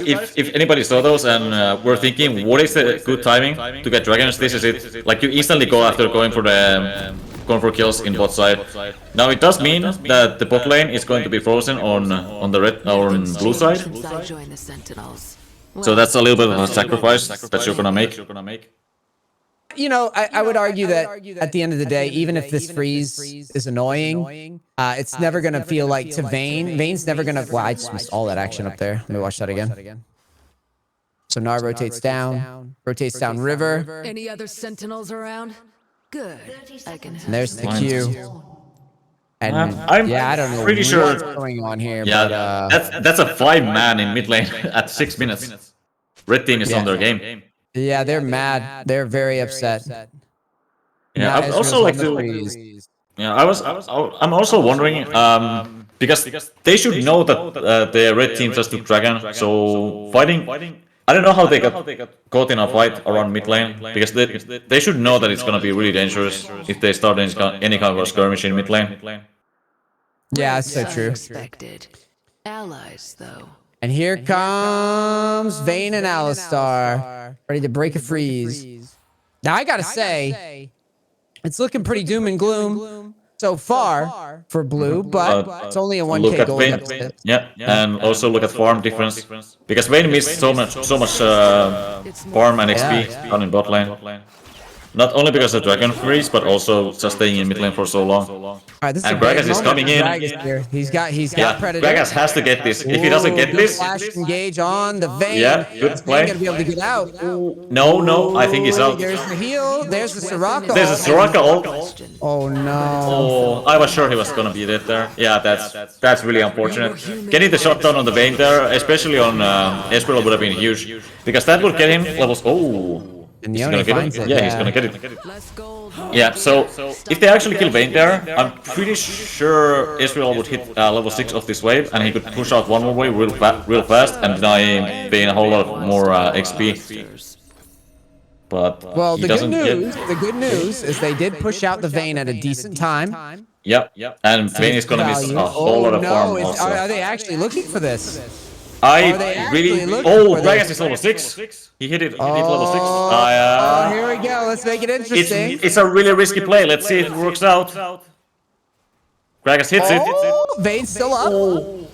if anybody saw those and were thinking, what is the good timing to get dragons? This is it. Like you instantly go after going for the going for kills in bot side. Now it does mean that the bot lane is going to be frozen on the red or on blue side. So that's a little bit of a sacrifice that you're gonna make. You know, I would argue that at the end of the day, even if this freeze is annoying, it's never going to feel like to Vayne. Vayne's never going to... Wow, I just missed all that action up there. Let me watch that again. So Gnar rotates down river. Any other sentinels around? Good. I can And there's the Q. And I don't know pretty sure what's going on here. Yeah, but, that's a 5-man in mid lane at 6 minutes. Red team is on their game. Yeah, they're mad. They're very upset. Yeah, I also like to. Yeah, I'm also wondering because they should know that the red team just took dragon. So fighting, I don't know how they got caught in a fight around mid lane because they should know that it's gonna be really dangerous if they start any kind of skirmish in mid lane. Yeah, that's so true. Allies, though. And here comes Vayne and Alistar, ready to break a freeze. Now, I gotta say, it's looking pretty doom and gloom so far for blue, but it's only a 1k gold deficit. Yeah, and also look at farm difference, because Vayne missed so much farm and XP down in bot lane. Not only because of Dragon Freeze, but also just staying in mid lane for so long. Right, this and Gragas is coming in. He's got Predator. Gragas has to get this. If he doesn't get this... Flash engage on the Vayne. Yeah, good play. He's gonna be able to get out. No, I think he's out. There's the heal. There's the Soraka. There's a Soraka ult. Oh no. Oh, I was sure he was gonna be dead there. Yeah, that's really unfortunate. Getting the shutdown on the Vayne there, especially on Ezreal, would have been huge. Because that would get him levels... Oh... And he's gonna get it? Yeah, he's gonna get it. Yeah, so if they actually kill Vayne there, I'm pretty sure Ezreal would hit level 6 of this wave, and he could push out one more wave real fast and deny Vayne a whole lot more XP. But well, the good news is they did push out the Vayne at a decent time. Yep, and Vayne is gonna miss a whole lot of farm also. Are they actually looking for this? I really... Oh, Gragas is level 6. He hit level 6. Here we go. Let's make it interesting. It's a really risky play. Let's see if it works out. Gragas hits it. Vayne's still up.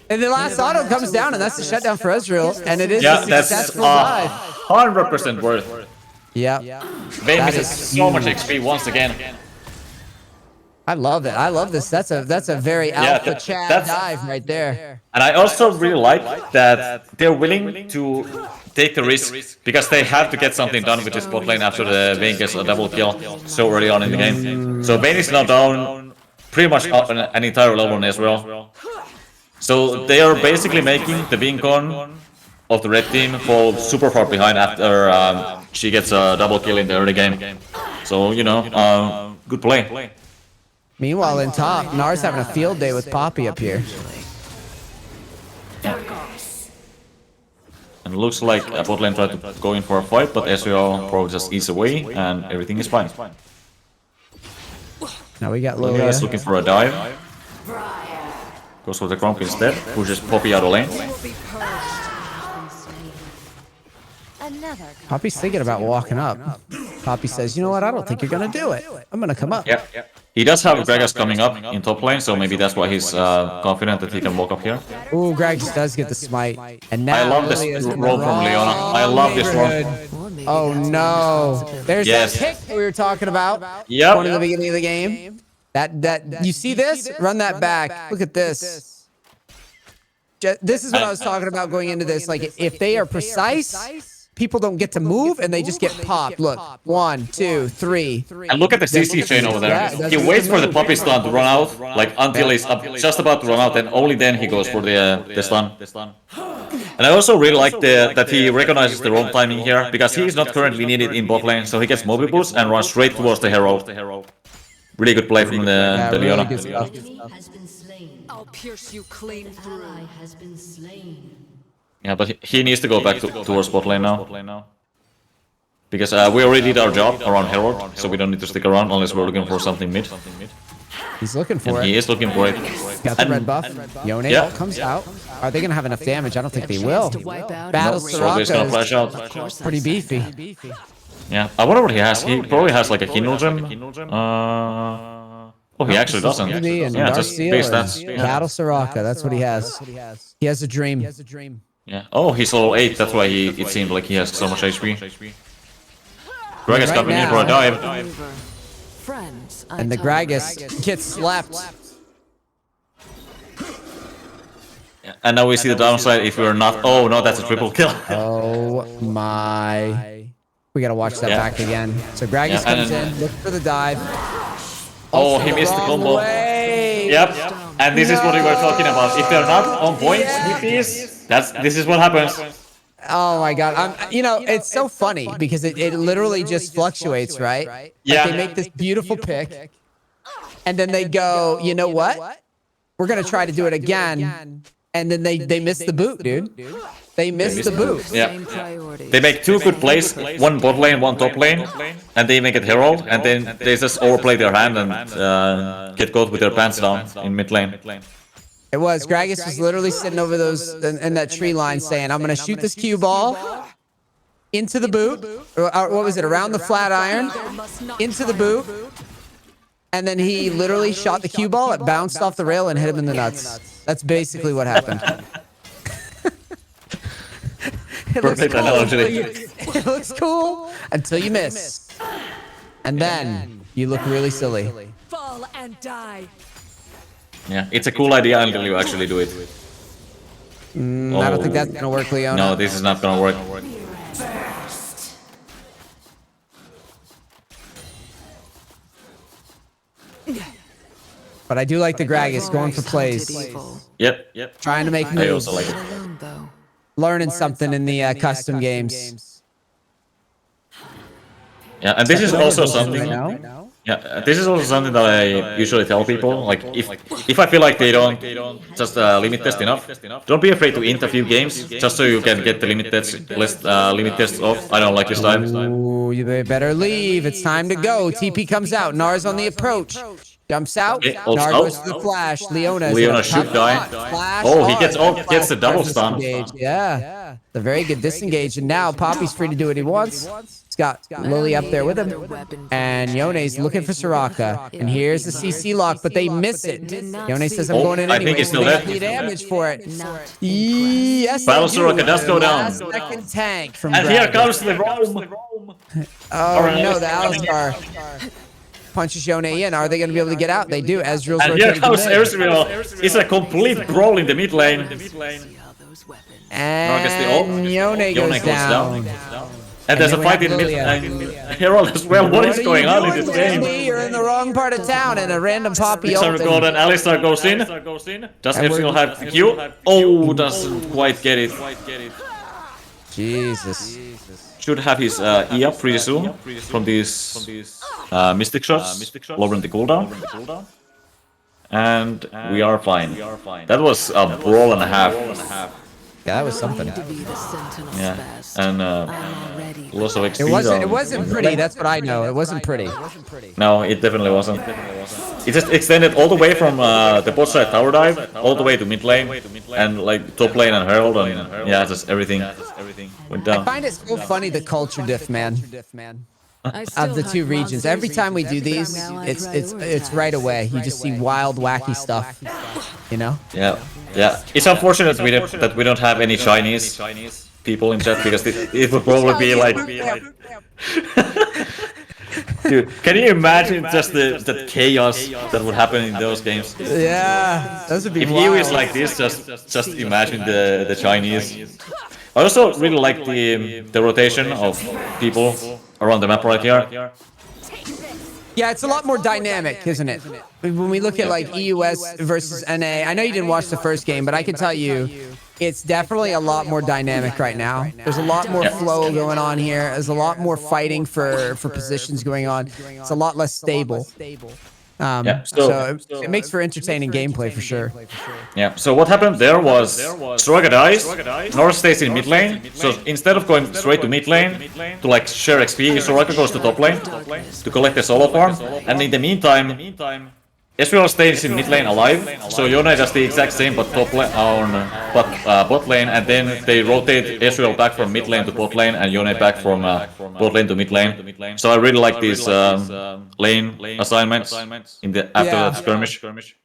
And the last auto comes down, and that's the shutdown for Ezreal. And it is a successful dive. 100% worth. Yeah. Vayne misses so much XP once again. I love it. I love this. That's a very alpha Chad dive right there. And I also really like that they're willing to take the risk because they have to get something done with this bot lane after the Vayne gets a double kill so early on in the game. So Vayne is now down pretty much up an entire level on Ezreal. So they are basically making the Vincon of the red team fall super far behind after she gets a double kill in the early game. So, you know, good play. Meanwhile, in top, Gnar's having a field day with Poppy up here. And it looks like bot lane tried to go in for a fight, but Ezreal probably just eats away, and everything is fine. Now we got Lilia is looking for a dive. Goes for the Gromp instead, pushes Poppy out of lane. Poppy's thinking about walking up. Poppy says, you know what, I don't think you're gonna do it. I'm gonna come up. Yeah. He does have Gragas coming up in top lane, so maybe that's why he's confident that he can walk up here. Ooh, Gragas does get the smite. And now I love this roll from Leona. I love this roll. Oh no. There's that pick we were talking about. Yep. One in the beginning of the game. That you see this? Run that back. Look at this. This is what I was talking about going into this. Like, if they are precise, people don't get to move and they just get popped. Look, 1, 2, 3. And look at the CC chain over there. He waits for the Poppy stun to run out, like until he's just about to run out, and only then he goes for the stun. And I also really like that he recognizes the wrong timing here, because he is not currently needed in bot lane, so he gets Moby Boost and runs straight towards the Herald. Really good play from the Leona. I'll pierce you clean through. Yeah, but he needs to go back towards bot lane now. Because we already did our job around Herald, so we don't need to stick around unless we're looking for something mid. He's looking for And it. he is looking for it. Got the And- red buff. Yone Yeah. comes out. Are they gonna have enough damage? I don't think they will. To wipe out Battle So he's gonna flash out. Of course pretty I beefy. Yeah, I wonder what he has. He probably has like a Kindle gem. Oh, he actually doesn't. Opportunity and Yeah, just Darksteel base and stats. Yeah. Battle Soraka. That's what he has. He has a dream. Yeah. Oh, he's level 8. That's why it seemed like he has so much HP. Gragas Right coming in for a now- dive. Maneuver. Friends, I And the tolerate. Gragas gets slapped. And now we see the downside if we're not. Oh no, that's a triple kill. Oh my. We gotta watch that Yeah. back again. So Gragas Yeah, comes and- in, look for the dive. Oh, he missed the Wrong combo. way. Yep. And this is what we were talking about. If they're not on point with these, this is what happens. Oh my god. You know, it's so funny because it literally just fluctuates, right? Like Yeah. they make this beautiful pick, and then they go, you know what? We're gonna try to do it again. And then they miss the boot, dude. They miss the boot. Yeah. Same priorities. They make two good plays, one bot lane, one top lane, and they make it Herald, and then they just overplay their hand and get caught with their pants down in mid lane. It was. Gragas was literally sitting over those in that tree line saying, I'm gonna shoot this cue ball into the boot. Or what was it? Around the flat iron, into the boot. And then he literally shot the cue ball, it bounced off the rail and hit him in the nuts. That's basically what happened. It looks Perfect cool analogy. until it looks cool until you miss. And then you look really silly. Fall and die. Yeah, it's a cool idea until you actually do it. I don't think that's gonna work, Leona. No, this is not gonna work. But I do like the Gragas going for plays, Yep. trying to make I moves, also like it. Alone, though. learning something in the custom games. Yeah, and this is also something. Right now? Yeah, this is also something that I usually tell people. Like, if I feel like they don't just limit test enough, don't be afraid to int a few games just so you can get the limit tests off. I don't like this time. Ooh, you better leave. It's time to go. TP comes out. Nar's on the approach. Jumps out. Okay, also- Nar goes to the flash. Leona. Leona should die. Oh, he gets the double stun. Disengage. Yeah. The very good disengage. And now Poppy's free to do what he wants. He's got Lily up there with him. And Yone's looking for Soraka. And here's the CC lock, but they miss it. Yone says, I'm Oh, going in I anyway. think it's still They dead. get the damage for it. Not Yes, Battle they do. Soraka does go down. Last second tank from And here Gragas. comes the Rome. Oh Alright. no, the Alistar punches Yone in. Are they going to be able to get out? They do. Ezreal's And here rotating comes mid. Ezreal. It's a complete brawl in the mid lane. see how those weapons. Gets the ult. And Yone goes down. And there's a then we fight have in mid Lilia. and Herald as well. What is going on in this game? You're in the wrong part of town and a random Poppy ult. Some golden Alistar goes in. Does And we're- Ezreal have the Q? Oh, doesn't quite get it. Jesus. Should have his E up pretty soon from these Mystic shots, lowering the cooldown. And we are fine. That was a brawl and a half. Yeah, that was something. To be the sentinel's Yeah, best. and I'm already. lots of XP. It wasn't pretty. That's what I know. It wasn't pretty. No, it definitely wasn't. It just extended all the way from the bot side tower dive, all the way to mid lane, and like top lane and Herald, and yeah, just everything went I down. find it so funny the culture diff, man. I Of still the hunt two regions, every time we do these, it's right away. You just see wild, wacky stuff. You know? Yeah. It's unfortunate that we don't have any Chinese people in chat because it would probably be like. Dude, can you imagine just the chaos that would happen in those games? Yeah, those would be If wild. EU is like this, just imagine the Chinese. I also really like the rotation of people around the map right here. Yeah, it's a lot more dynamic, isn't it? When we look at like EUS versus NA, I know you didn't watch the first game, but I can tell you, it's definitely a lot more dynamic right now. There's a lot more flow going on here. There's a lot more fighting for positions going on. It's a lot less stable. So it makes for entertaining gameplay for sure. Yeah, so what happened there was Soraka dies, North stays in mid lane, so instead of going straight to mid lane to like share XP, Soraka goes to top lane to collect the solo farm, and in the meantime, Ezreal stays in mid lane alive, so Yone does the exact same but bot lane, and then they rotate Ezreal back from mid lane to bot lane, and Yone back from bot lane to mid lane. So I really like these lane assignments in the after Yeah. that skirmish.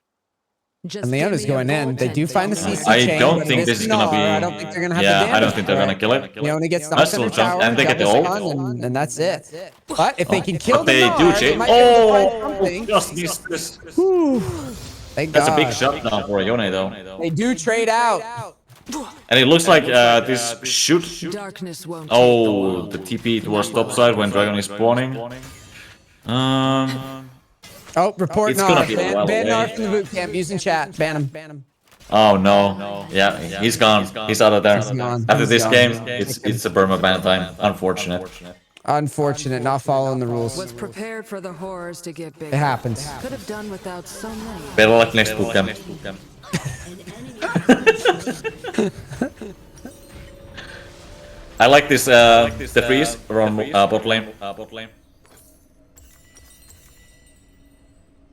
Just And Leona's going in. They do find the CC I chain, don't but think it this is gonna Gnar. be. I don't think they're gonna have the Yeah, damage I don't think they're for gonna it. kill it. Leona gets the Nice center little jump, tower, and they get the double ult. stun, and that's it. But if they can kill But the they Gnar, do they change. might be able to find Oh, something. just missed this. Thank That's a God. big shutdown for Yone though. They do trade out. And it looks like this should. darkness won't. Oh, the TP towards top side when Dragon is spawning. Oh, report It's gonna Gnar. be a while Ban away. Gnar from the boot camp using chat. Ban him. Oh no. Yeah, he's gone. He's out of there. gone. After He's this gone. game, it's a Burma ban time. Unfortunate. Unfortunate, not following the rules. Was prepared for the horrors to get bigger. It happens. Could have done without so many. Better luck next bootcamp. I like this the freeze around bot lane.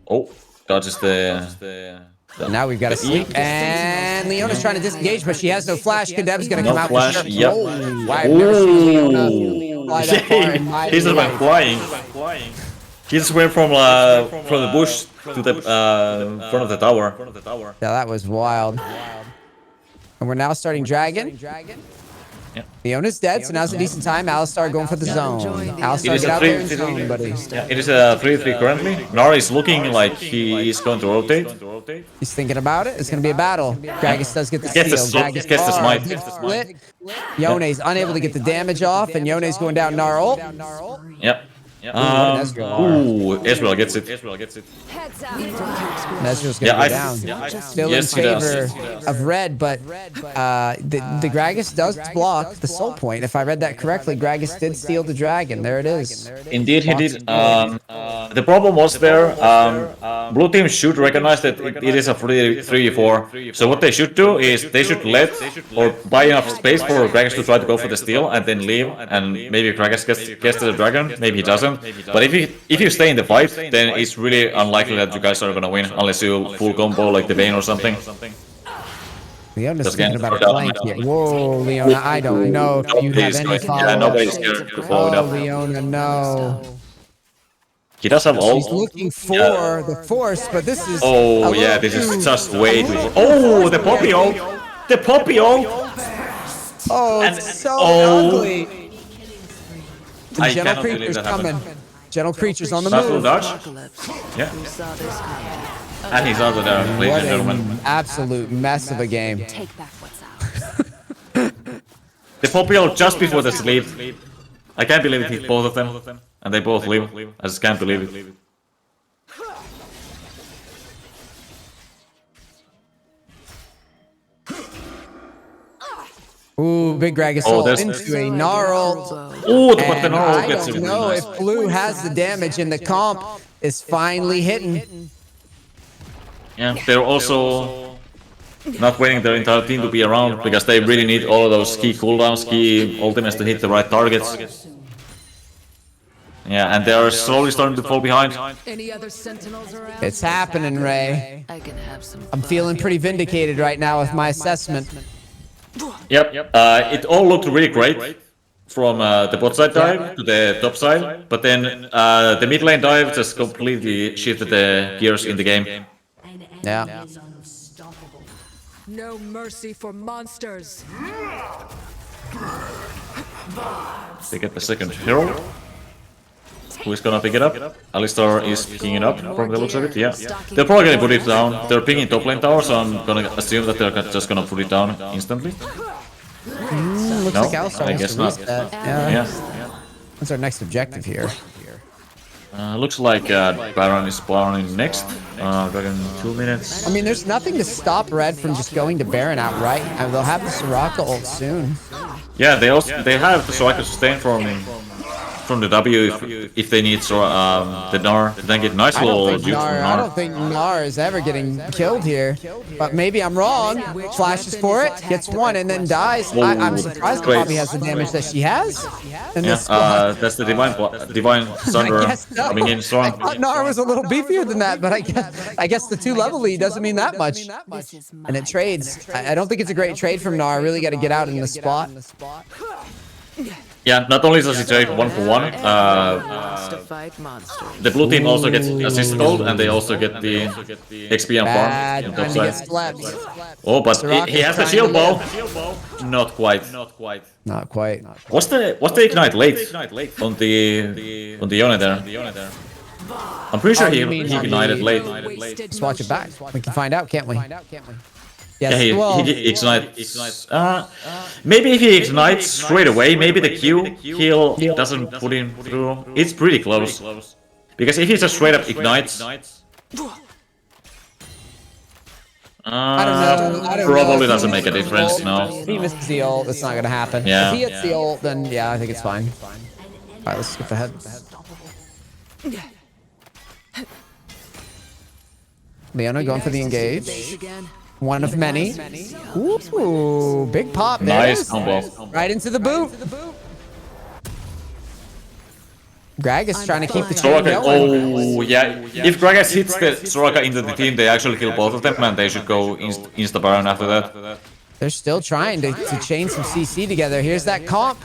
Oh, dodges the Now we've got to sleep. And Leona's trying to disengage, but she has no flash. Kadev's going to come No out flash, for sure. yep. Oh, I've never seen Leona fly that far in my he just went life. flying. He just went from the bush to the front of the tower. Yeah, that was wild. And we're now starting Dragon. Yeah. Leona's dead, so now's a decent time. Alistar going for the zone. Alistar, is get a out there and 3-3. zone, buddy. Yeah, it is a 3-3 currently. Nara is looking like he is going to rotate. He's thinking about it. It's going to be a battle. Gragas does get the Gets the steal. sl- gets the smite. Good split. Yone's unable to get the damage off, and Yone's going down Gnar ult. Yep. Ezreal. Ezreal gets it. Heads out. Ezreal's going to Yeah, go down. Still yes, in he does. favor of red, but the Gragas does block the soul point. If I read that correctly, Gragas did steal the dragon. There it is. Indeed, he did. The problem was there. Blue team should recognize that it is a 3v4. So what they should do is they should let or buy enough space for Gragas to try to go for the steal and then leave. And maybe Gragas gets to the dragon. Maybe he doesn't. But if you stay in the fight, then it's really unlikely that you guys are gonna win unless you full combo like the Vayne or something. Leona's Just thinking getting about a thrown flank down. here. Whoa, Leona, I don't know if you have any Yeah, follow-up. nobody's here to follow it Oh, up. Leona, no. He does have She's ult. looking for the force, but this is. Oh a yeah, little this is too- just way too. Oh, the Poppy ult! The Poppy ult! Oh, and- it's so oh. ugly. The I gentle cannot believe creature's that coming. happened. Gentle creature's on the Nice little move. dodge. Apocalypse. Yeah, Who saw this coming? and he's out of there, ladies What and gentlemen. an absolute mess of a game. Take back what's ours. The Poppy ult just before the sleep. I can't believe it hit both of them, and they both leave. I just can't believe it. Ooh, big Gragas Oh, ult there's- into a Gnarl. Ooh, but the And Gnarl I gets it. don't know if Blue has the damage and the comp is finally hitting. Yeah, they're also not waiting their entire team to be around because they really need all of those key cooldowns, key ultimates to hit the right targets. Yeah, and they are slowly starting to fall behind. Any other sentinels around? It's happening, Ray. I can have some. I'm feeling pretty vindicated right now with my assessment. Yep, it all looked really great from the bot side dive to the top side, but then the mid lane dive just completely shifted the gears in the game. Yeah. No mercy for monsters. They get the second hero. Who is gonna pick it up? Alistar is picking it up from the looks of it, yeah. They're probably gonna put it down. They're picking top lane tower, so I'm gonna assume that they're just gonna put it down instantly. Looks No, like Alistar I wants guess to not. reset. Yeah. Yeah. What's our next objective here? Looks like Baron is spawning next. Dragon 2 minutes. I mean, there's nothing to stop Red from just going to Baron outright. And they'll have the Soraka ult soon. Yeah, they have the Soraka sustain from from the W if they need the Gnar. Then get nice little juke from I don't Gnar. think Gnar is ever getting killed here, but maybe I'm wrong. Flashes for it, gets one, and then dies. I'm surprised Wait. Poppy has the damage that she has in Yeah, this spot. that's the Divine Thunder guess so. coming in I strong. thought Gnar was a little beefier than that, but I guess the 2-level lead doesn't mean that much. This is And it trades. I don't think it's a great trade from Gnar. Really got to get out in the spot. Yeah, not only does he trade 1-for-1, to fight monsters. the blue team also gets assist gold, and they also get the XP and farm Bad on time top to get side. slapped. Oh, but he has the Soraka's shield bow. trying Not quite. Not quite. What's the ignite late on the Yone there? I'm pretty sure Oh, he you mean on ignited the- late. Let's watch it back. We can find out, can't we? Yes. Yeah, well, he ignites. Maybe if he ignites straight away, maybe the Q heal doesn't put him through. It's pretty close. Because if he just straight up ignites, I don't know. I don't probably know. doesn't make a difference. If No. he misses the ult, it's not gonna happen. Yeah. If he hits the ult, then yeah, I think it's fine. All right, let's skip ahead. Leona going for the engage. Again. One of many. Ooh, big pop. There it Nice is. combo. Right into the boot. Gragas trying to keep the train Soraka. going. Oh yeah. If Gragas hits the Soraka into the team, they actually kill both of them, and they should go insta Baron after that. They're still trying to chain some CC together. Here's that comp.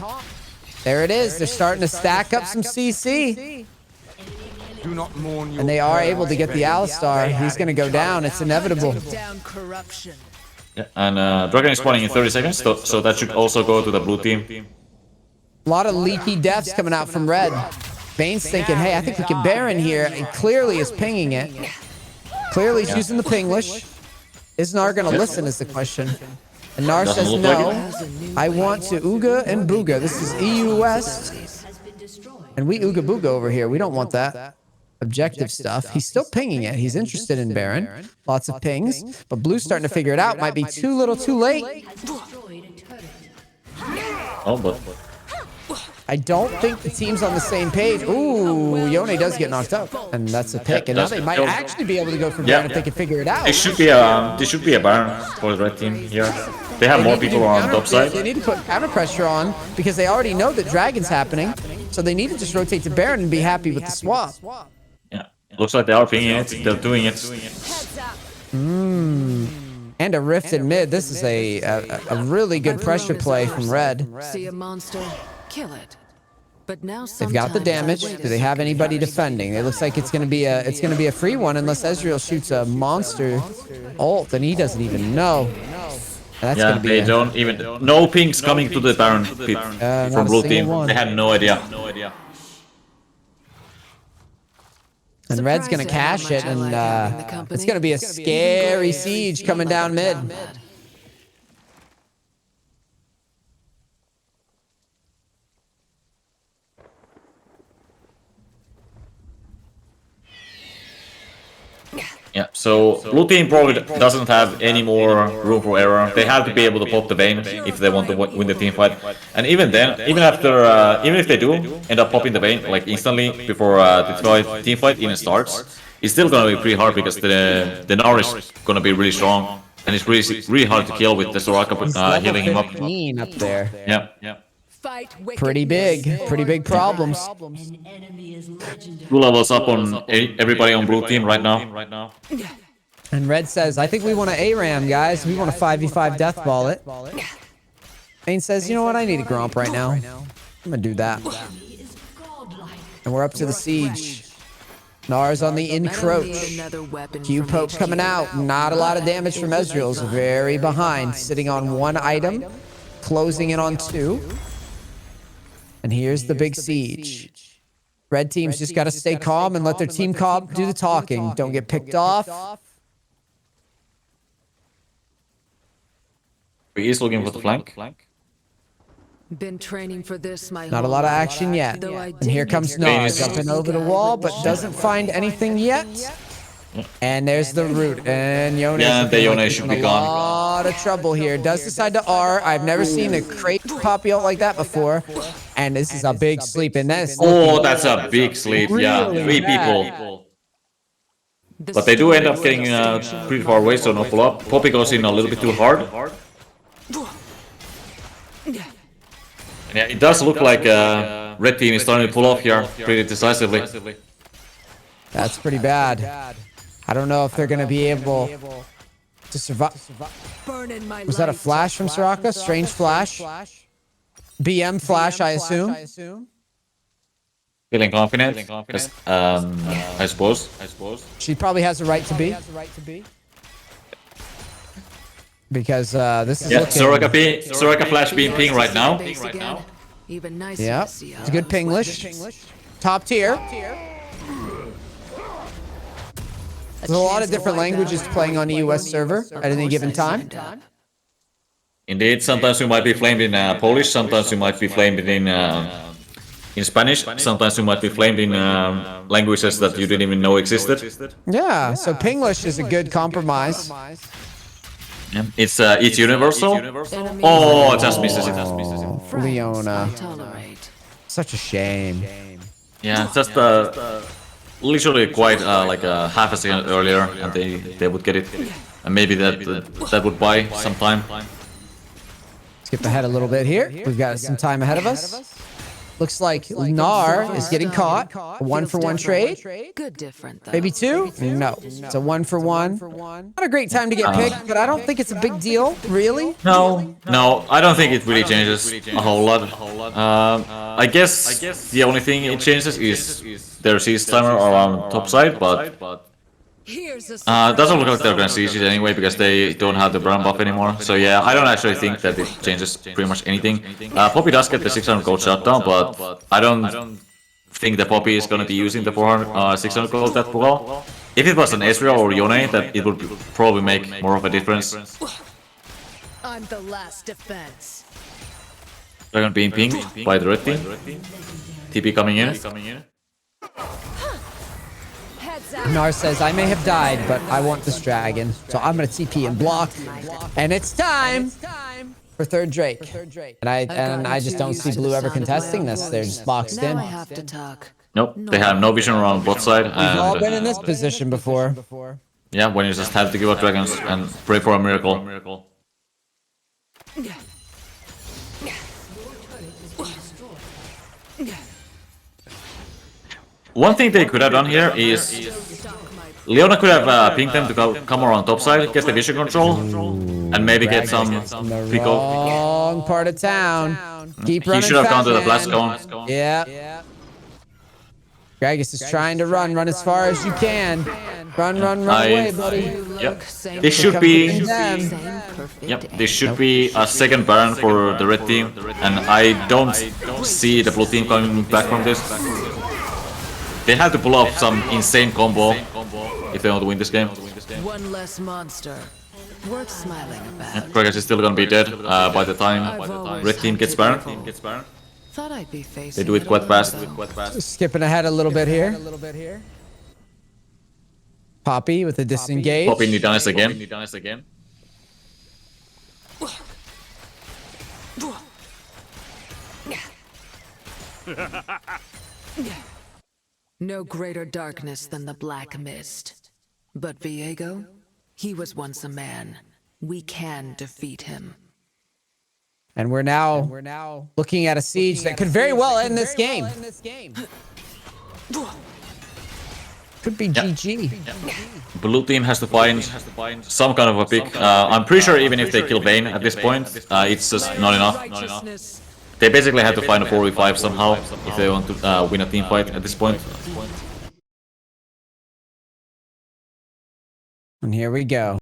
There it is. They're starting to stack up some CC. Do not mourn your And they are able to get the Alistar. He's going to go down. It's inevitable. Down corruption. Yeah, and Dragon is spawning in 30 seconds, so that should also go to the blue team. A lot of leaky deaths coming out from red. Vayne's thinking, hey, I think we can Baron here. And clearly is pinging it. Clearly he's using the Pinglish. Is Gnar going to listen is the question. And Gnar Doesn't says look no. like I want to Uga and Booga. This is EU West. And we Ooga Booga over here. We don't want that. Objective stuff. He's still pinging it. He's interested in Baron. Lots of pings. But Blue's starting to figure it out. Might be too little too late. Oh, but I don't think the team's on the same page. Ooh, Yone does get knocked out. And that's a pick. And now they might actually be able to go for Baron if they can figure it out. it should be a Baron for the red team here. They have more people on top They side. need to put counter pressure on because they already know that Dragon's happening. So they need to just rotate to Baron and be happy with the swap. Yeah, looks like they are pinging it. They're doing it. And a rift in mid. This is a really good pressure play from red. See a monster, kill it. But now They've got the damage. Do they have anybody defending? It looks like it's gonna be a free one unless Ezreal shoots a monster ult and he doesn't even know. That's Yeah, gonna be they don't even. No pings coming to the Baron pit not from a blue single team. one. They had no idea. And red's gonna cash it, and it's gonna be a scary siege coming down mid. Yeah, so blue team probably doesn't have any more room for error. They have to be able to pop the Vayne if they want to win the team fight. And even then, even if they do end up popping the Vayne like instantly before the team fight even starts, it's still gonna be pretty hard because the Gnar is gonna be really strong and it's really hard to kill with the Soraka healing him up. 15 up there. Yeah. Fight wicked. Pretty big problems. 2 levels up on everybody on blue team right now. And red says, I think we want to ARAM, guys. We want to 5v5 death ball it. Vayne says, you know what? I need a Gromp right now. I'm gonna do that. And we're up to the siege. Gnar's on the encroach. Another weapon Q from poke each coming out. Not a lot of damage from Ezreal's. Very behind. Sitting on 1 item. Closing in on 2. And here's the big siege. Red team's just got to stay calm and let their team comp do the talking. Don't get picked off. He is looking for the flank. Been training for this my Not a whole lot of life. action yet. Though I And here did comes make Gnar Vayne jumping over the wall, but doesn't find anything yet. And there's the root. And Yone Yeah, the Yone should be gone. lot of trouble here. Does decide to R. I've never seen a crazy Poppy ult like that before. And this is a big sleep. And that's Oh, that's a big sleep. Yeah, Really 3 bad. people. But they do end up getting pretty far away, so no follow-up. Poppy goes in a little bit too hard. Yeah, it does look like red team is starting to pull off here pretty decisively. That's pretty bad. I don't know if they're going to be able to survive. Burning my Was that a light. flash from Soraka? Strange flash? BM flash, I assume. Feeling confident, I suppose. She probably has a right to be. Because this is Yeah, looking... Soraka flash being ping right now. Base again. Even nicer Yeah, to see it's a good Pinglish. Top tier. There's a lot of different languages playing on the US server at any given time. Indeed, sometimes you might be flamed in Polish, sometimes you might be flamed in Spanish, sometimes you might be flamed in languages that you didn't even know existed. Yeah, so Pinglish is a good compromise. Yeah. It's universal. Oh, it just misses it. Leona. Tolerate. Such a shame. Yeah, just literally quite like half a second earlier, and they would get it, and maybe that would buy some time. Skip ahead a little bit here. We've got some time ahead of us. Looks like Nar is getting caught. A 1-for-1 trade. Good different though. Maybe 2? No. It's a 1-for-1. Not a great time to get picked, but I don't think it's a big deal, really. No, I don't think it really changes a whole lot. I guess the only thing it changes is their siege timer around top side, but Here's a doesn't look like they're gonna siege it anyway because they don't have the brown buff anymore. So yeah, I don't actually think that it changes pretty much anything. Poppy does get the 600 gold shutdown, but I don't think the Poppy is gonna be using the 600 gold that well. If it was an Ezreal or Yone, that it would probably make more of a difference. I'm the last defense. Dragon being pinged by the red team. TP coming in. Heads out. Nar says, I may have died, but I want this dragon. So I'm going to TP and block. And it's time for third Drake. And I just don't see Blue ever contesting this. They're just boxed in. Now I have to talk. Nope, they have no vision around bot side. We've all been in And this position before. yeah, when you just have to give up dragons and pray for a miracle. One thing they could have done here is Leona could have pinged them to come around top side, get the vision control, and maybe get some pick off. Wrong part of town. Keep He running should have gone fast, to the man. blast cone. Yeah. Gragas is trying to run as far as you can. Run away, buddy. Yep. This should be. Them. Yep. This should be a second Baron for the red team, and I don't see the blue team coming back from this. They have to pull off some insane combo if they want to win this game. One less monster. Worth smiling about. Gragas is still gonna be dead by the time red team gets Baron. Thought I'd be facing They do it quite fast. Skipping ahead a little bit here. Poppy with a disengage. Poppy Nidanis again. No greater darkness than the Black Mist. But Viego, he was once a man. We can defeat him. And we're now looking at a siege that could very well end this game. Could be GG. Blue team has to find some kind of a pick. I'm pretty sure even if they kill Vayne at this point, it's just not enough. They basically have to find a 4v5 somehow if they want to win a team fight at this point. And here we go.